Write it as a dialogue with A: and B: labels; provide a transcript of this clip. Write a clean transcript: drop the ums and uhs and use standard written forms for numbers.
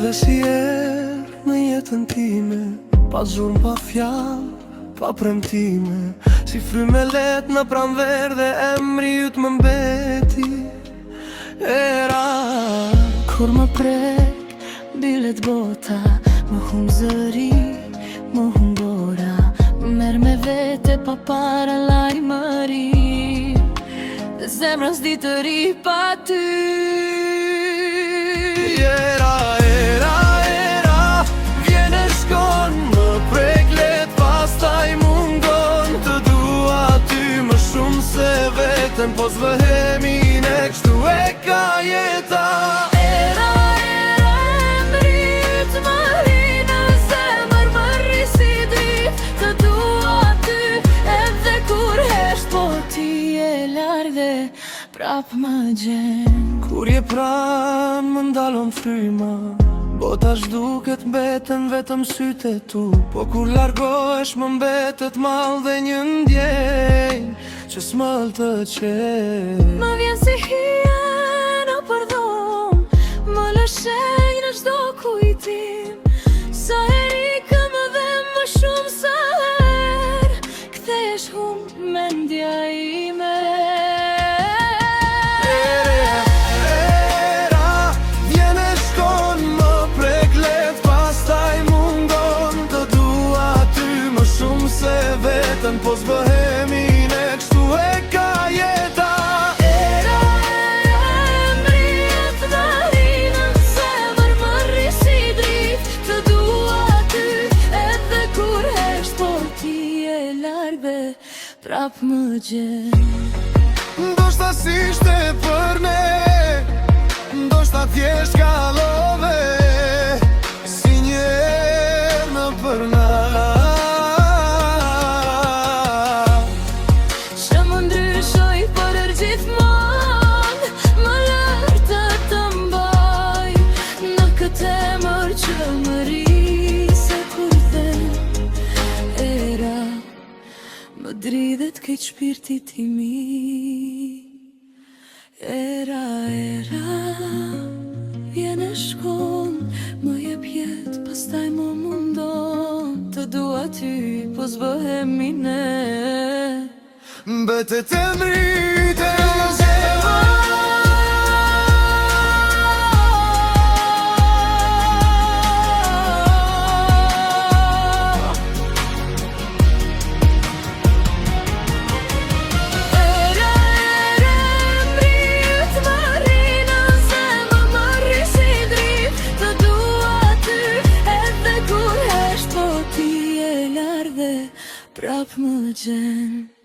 A: Dhe si erë në jetën time, pa zurmë, pa fjallë, pa premtime, si fryme let në pranver dhe emri jut më mbeti. Era
B: kur më prek bilet bota, më hum zëri, më hum bora, më merr me vete pa para lajmëri, dhe zemra s'di të ri pa ty.
A: Era, vjen e shkon, më prek let pastaj mungon. Të dua ty më shumë se vetëm, po s'vëhemi ne kështu e ka jeta.
B: Era, emri yt më hi në zemër, më rri si dritë. Të dua ty edhe kur hesht, po ti je larg dhe prap më gjen.
A: Kur je pranë më ndalon fryma, bota zhduket mbeten vetëm sytë e tu. Po kur largohesh më mbetet mall dhe një ndjenjë që s'mëll të qej.
B: Më vjen si hiena për dhom, më lëshej në çdo kujtim. Sa heri këm dhe më shumë sa her, kthesh hum mendja ime.
A: Po s'bëhemi ne kështu e ka jeta.
B: Era, emri yt më hi në zemër, më rri si dritë. Të dua ty edhe kur hesht, po ti je larg dhe prap më gjen.
A: Ndoshta s'ishte për ne, ndoshta thjesht kallove, si një erë në përna.
B: Temër që më ri se kur them. Era, më dridhet keq shpirtit i mi. Era, vjen e shkon, më jep jet, pastaj më mundon. Të dua ty, po s'bëhemi ne,
A: mbetet emri te zemër.
B: prap më gjen.